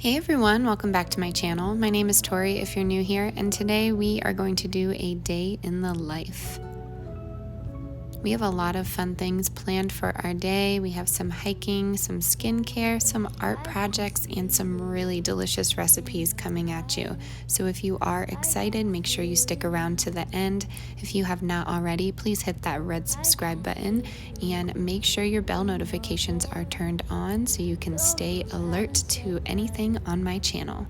Hey everyone, welcome back to my channel. My name is Tori if you're new here, and today we are going to do a day in the life. We have a lot of fun things planned for our day. We have some hiking, some skincare, some art projects, and some really delicious recipes coming at you. So if you are excited, make sure you stick around to the end. If you have not already, please hit that red subscribe button and make sure your bell notifications are turned on so you can stay alert to anything on my channel.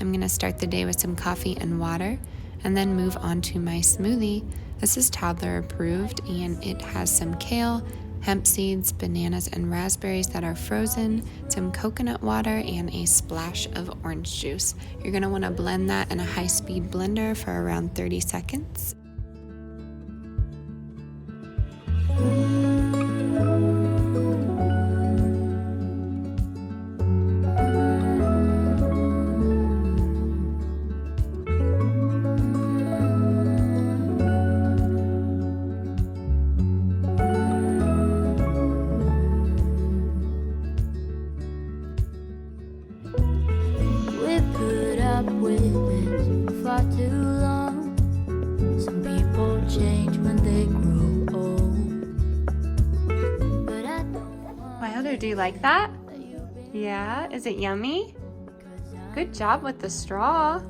I'm going to start the day with some coffee and water and then move on to my smoothie. This is toddler approved and it has some kale, hemp seeds, bananas, and raspberries that are frozen, some coconut water, and a splash of orange juice. You're going to want to blend that in a high-speed blender for around 30 seconds. Do you like that? Yeah? Is it yummy? Good job with the straw.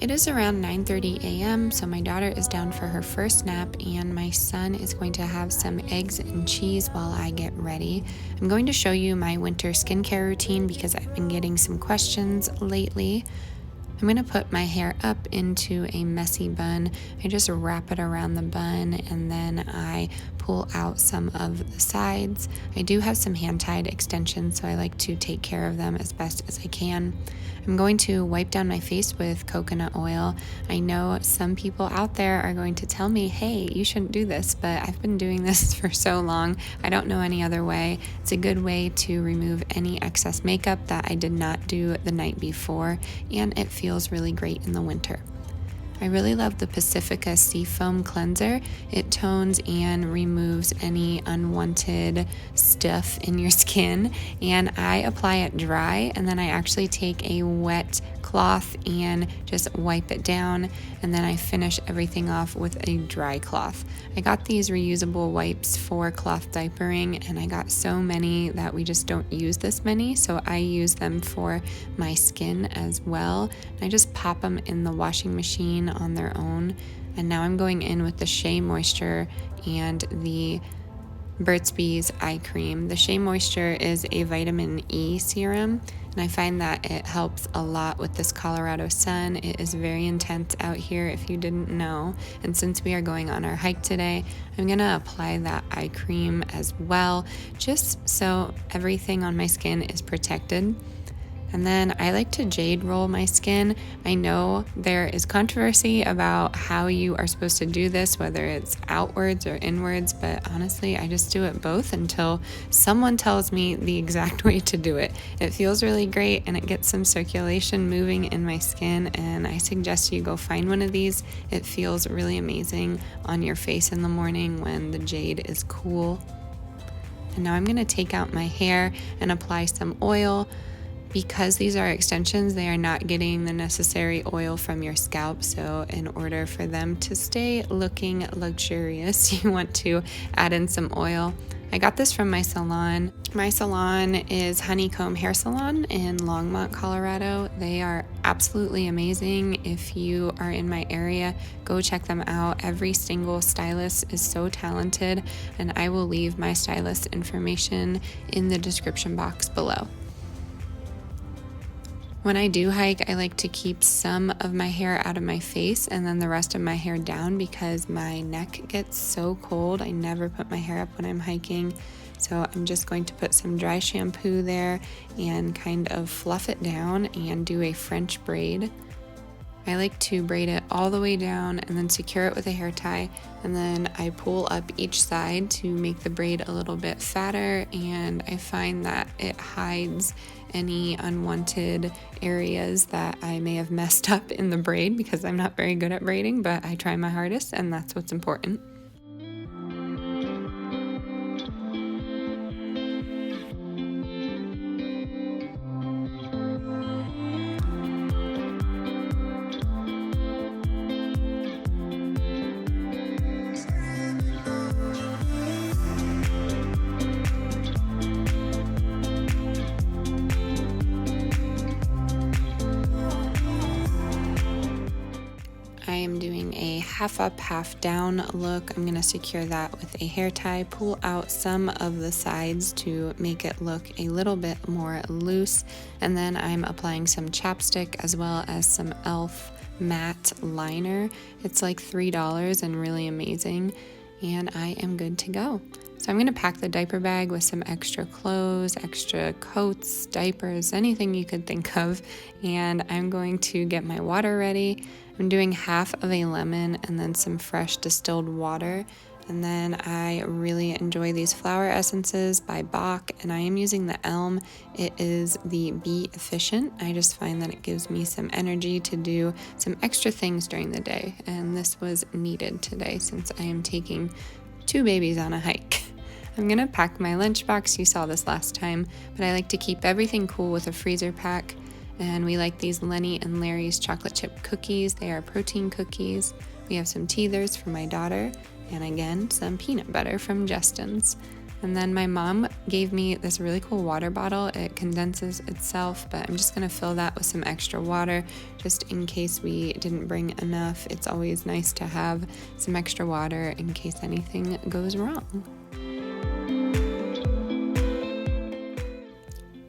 It is around 9:30 a.m., so my daughter is down for her first nap, and my son is going to have some eggs and cheese while I get ready. I'm going to show you my winter skincare routine because I've been getting some questions lately. I'm going to put my hair up into a messy bun. I just wrap it around the bun and then I pull out some of the sides. I do have some hand-tied extensions, so I like to take care of them as best as I can. I'm going to wipe down my face with coconut oil. I know some people out there are going to tell me, hey, you shouldn't do this, but I've been doing this for so long. I don't know any other way. It's a good way to remove any excess makeup that I did not do the night before, and it feels really great in the winter. I really love the Pacifica Sea Foam Cleanser. It tones and removes any unwanted stuff in your skin, and I apply it dry, and then I actually take a wet cloth and just wipe it down, and then I finish everything off with a dry cloth. I got these reusable wipes for cloth diapering, and I got so many that we just don't use this many, so I use them for my skin as well. And I just pop them in the washing machine on their own. And now I'm going in with the Shea Moisture and the Burt's Bees eye cream. The Shea Moisture is a vitamin E serum, and I find that it helps a lot with this Colorado sun. It is very intense out here if you didn't know, and since we are going on our hike today, I'm gonna apply that eye cream as well, just so everything on my skin is protected. And then I like to Jade Roll my skin. I know there is controversy about how you are supposed to do this, whether it's outwards or inwards, but honestly, I just do it both until someone tells me the exact way to do it. It feels really great and it gets some circulation moving in my skin, and I suggest you go find one of these. It feels really amazing on your face in the morning when the jade is cool. And now I'm gonna take out my hair and apply some oil. Because these are extensions, they are not getting the necessary oil from your scalp, so in order for them to stay looking luxurious, you want to add in some oil. I got this from my salon. My salon is Honeycomb Hair Salon in Longmont, Colorado. They are absolutely amazing. If you are in my area, go check them out. Every single stylist is so talented, and I will leave my stylist information in the description box below. When I do hike, I like to keep some of my hair out of my face and then the rest of my hair down because my neck gets so cold. I never put my hair up when I'm hiking. So I'm just going to put some dry shampoo there and kind of fluff it down and do a French braid. I like to braid it all the way down and then secure it with a hair tie, and then I pull up each side to make the braid a little bit fatter, and I find that it hides any unwanted areas that I may have messed up in the braid because I'm not very good at braiding, but I try my hardest and that's what's important. half up, half down look. I'm gonna secure that with a hair tie, pull out some of the sides to make it look a little bit more loose, and then I'm applying some chapstick as well as some e.l.f. matte liner. It's like $3 and really amazing, and I am good to go. So I'm gonna pack the diaper bag with some extra clothes, extra coats, diapers, anything you could think of, and I'm going to get my water ready. I'm doing half of a lemon and then some fresh distilled water. And then I really enjoy these flower essences by Bach, and I am using the Elm. It is the Be Efficient. I just find that it gives me some energy to do some extra things during the day, and this was needed today since I am taking 2 babies on a hike. I'm gonna pack my lunchbox. You saw this last time, but I like to keep everything cool with a freezer pack. And we like these Lenny and Larry's chocolate chip cookies. They are protein cookies. We have some teethers for my daughter, and again, some peanut butter from Justin's. And then my mom gave me this really cool water bottle. It condenses itself, but I'm just gonna fill that with some extra water just in case we didn't bring enough. It's always nice to have some extra water in case anything goes wrong.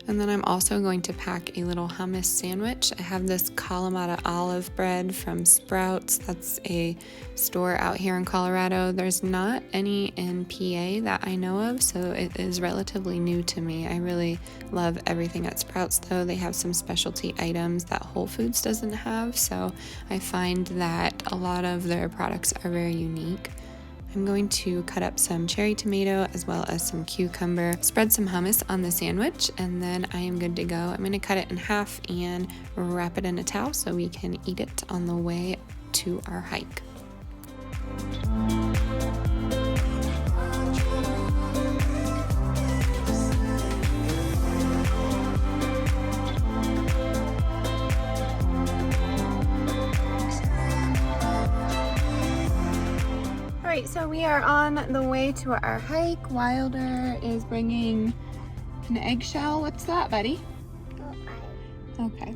And then I'm also going to pack a little hummus sandwich. I have this Kalamata olive bread from Sprouts. That's a store out here in Colorado. There's not any in PA that I know of, so it is relatively new to me. I really love everything at Sprouts though. They have some specialty items that Whole Foods doesn't have, so I find that a lot of their products are very unique. I'm going to cut up some cherry tomato as well as some cucumber, spread some hummus on the sandwich, and then I am good to go. I'm going to cut it in half and wrap it in a towel so we can eat it on the way to our hike. Alright, so we are on the way to our hike. Wilder is bringing an eggshell. What's that, buddy? Okay.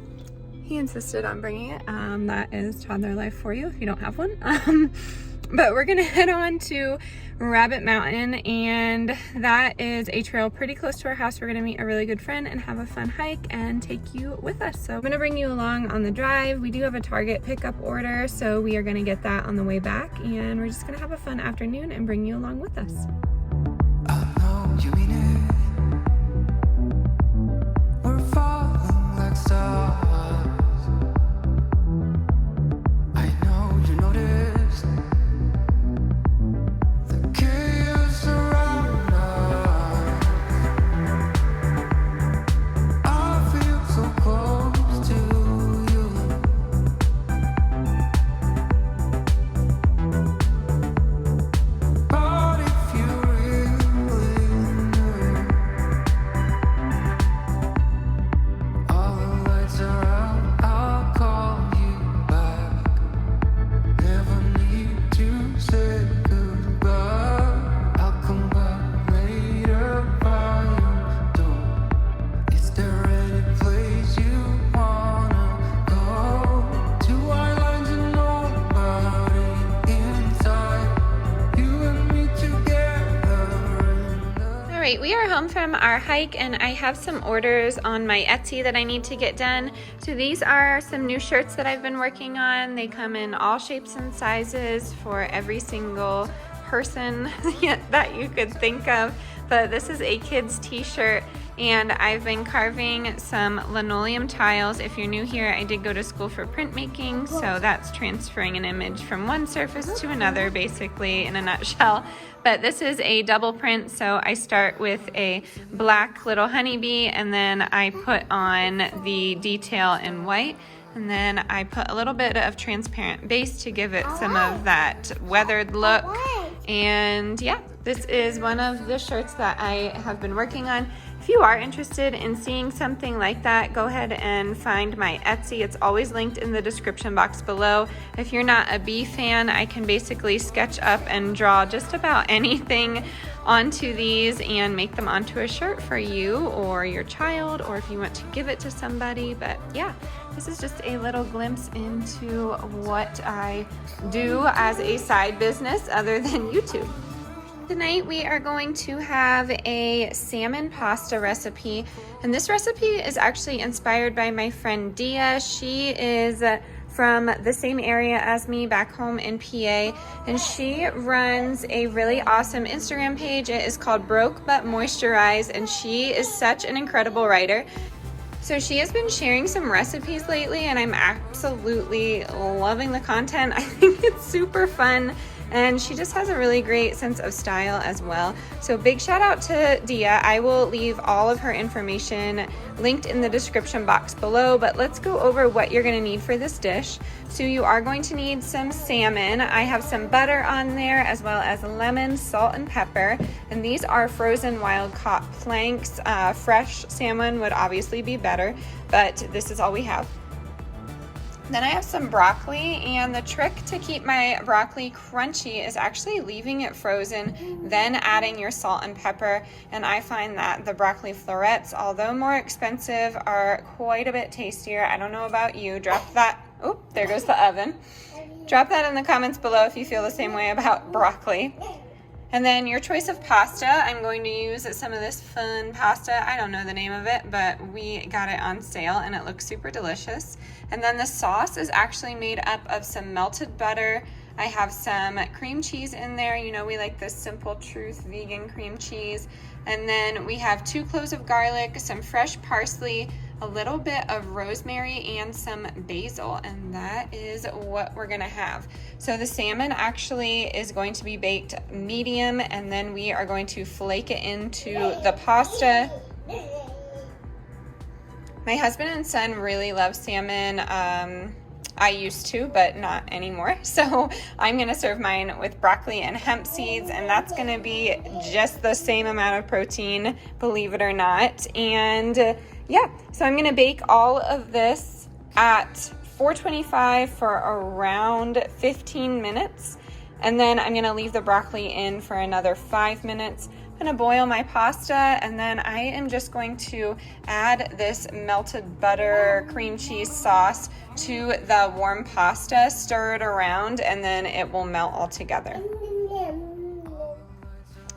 He insisted on bringing it. That is toddler life for you if you don't have one. But we're gonna head on to Rabbit Mountain, and that is a trail pretty close to our house. We're gonna meet a really good friend and have a fun hike and take you with us. So I'm gonna bring you along on the drive. We do have a Target pickup order, so we are gonna get that on the way back, and we're just gonna have a fun afternoon and bring you along with us. I know you mean it. We're falling like stars. I know you noticed the chaos around us. I feel so close to you. But if you really knew, all the lights are out, I'll call you back. Never need to say goodbye. I'll come back later by your door. Is there any place you wanna go? 2 islands and nobody inside. You and me together. All right, we are home from our hike, and I have some orders on my Etsy that I need to get done. So these are some new shirts that I've been working on. They come in all shapes and sizes for every single person that you could think of. But this is a kid's t-shirt, and I've been carving some linoleum tiles. If you're new here, I did go to school for printmaking, so that's transferring an image from one surface to another, basically, in a nutshell. But this is a double print, so I start with a black little honeybee, and then I put on the detail in white, and then I put a little bit of transparent base to give it some of that weathered look. And yeah, this is one of the shirts that I have been working on. If you are interested in seeing something like that, go ahead and find my Etsy. It's always linked in the description box below. If you're not a bee fan, I can basically sketch up and draw just about anything onto these and make them onto a shirt for you or your child, or if you want to give it to somebody. But yeah, This is just a little glimpse into what I do as a side business other than YouTube. Tonight we are going to have a salmon pasta recipe, and this recipe is actually inspired by my friend Dia. She is from the same area as me back home in PA, and she runs a really awesome Instagram page. It is called Broke But Moisturized, and she is such an incredible writer. So she has been sharing some recipes lately, and I'm absolutely loving the content. I think it's super fun, and she just has a really great sense of style as well. So big shout out to Dia. I will leave all of her information linked in the description box below, but let's go over what you're gonna need for this dish. So you are going to need some salmon. I have some butter on there, as well as lemon, salt, and pepper. And these are frozen wild caught planks. Fresh salmon would obviously be better, but this is all we have. Then I have some broccoli, and the trick to keep my broccoli crunchy is actually leaving it frozen, then adding your salt and pepper. And I find that the broccoli florets, although more expensive, are quite a bit tastier. I don't know about you. Drop that. Oh, there goes the oven. Drop that in the comments below if you feel the same way about broccoli. And then your choice of pasta, I'm going to use some of this fun pasta. I don't know the name of it, but we got it on sale and it looks super delicious. And then the sauce is actually made up of some melted butter. I have some cream cheese in there. You know, we like this Simple Truth vegan cream cheese. And then we have 2 cloves of garlic, some fresh parsley, a little bit of rosemary, and some basil, and that is what we're gonna have. So the salmon actually is going to be baked medium, and then we are going to flake it into the pasta. My husband and son really love salmon. I used to, but not anymore. So I'm gonna serve mine with broccoli and hemp seeds, and that's gonna be just the same amount of protein, believe it or not. And yeah, so I'm gonna bake all of this at 425 for around 15 minutes. And then I'm gonna leave the broccoli in for another 5 minutes. I'm gonna boil my pasta, and then I am just going to add this melted butter cream cheese sauce to the warm pasta, stir it around, and then it will melt all together.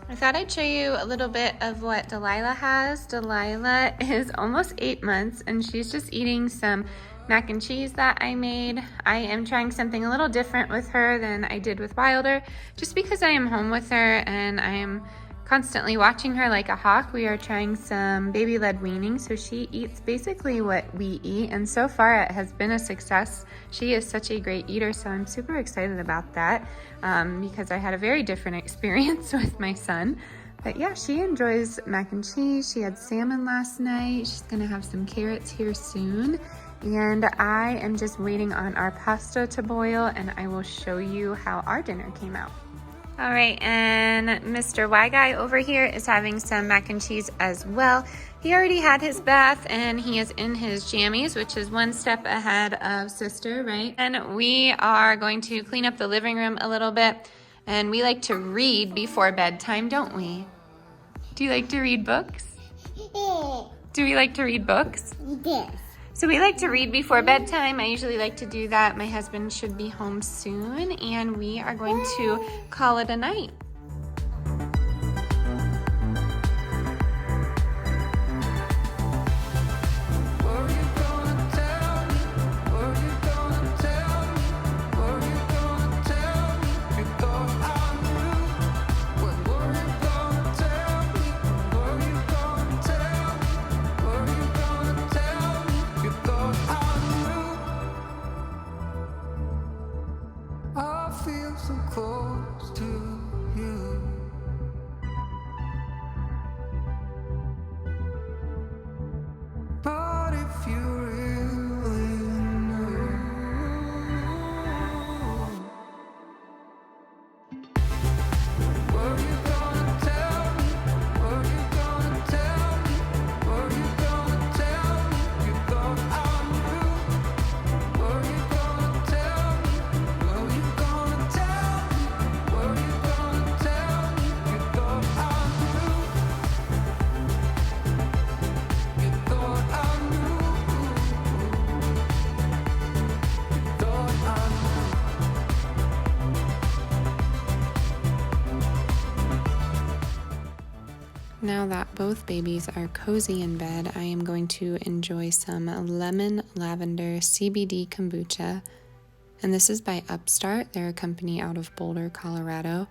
I thought I'd show you a little bit of what Delilah has. Delilah is almost 8 months, and she's just eating some mac and cheese that I made. I am trying something a little different with her than I did with Wilder, just because I am home with her and I am constantly watching her like a hawk. We are trying some baby-led weaning, so she eats basically what we eat, and so far it has been a success. She is such a great eater, so I'm super excited about that because I had a very different experience with my son. But yeah, she enjoys mac and cheese. She had salmon last night. She's gonna have some carrots here soon. And I am just waiting on our pasta to boil, and I will show you how our dinner came out. All right, and Mr. Y Guy over here is having some mac and cheese as well. He already had his bath and he is in his jammies, which is one step ahead of sister, right? And we are going to clean up the living room a little bit, and we like to read before bedtime, don't we? Do you like to read books? Do we like to read books? Yes. So we like to read before bedtime. I usually like to do that. My husband should be home soon, and we are going to call it a night. I feel so close to you. But if you really knew, were you gonna tell me? Were you gonna tell me? Were you gonna tell me? You thought I knew. Were you gonna tell me? Were you gonna tell me? Now that both babies are cozy in bed, I am going to enjoy some lemon lavender CBD kombucha. And this is by Upstart. They're a company out of Boulder, Colorado.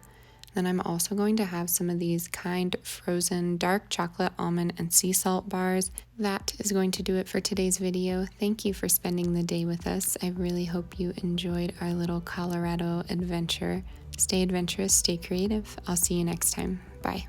Then I'm also going to have some of these Kind frozen dark chocolate almond and sea salt bars. That is going to do it for today's video. Thank you for spending the day with us. I really hope you enjoyed our little Colorado adventure. Stay adventurous, stay creative. I'll see you next time. Bye.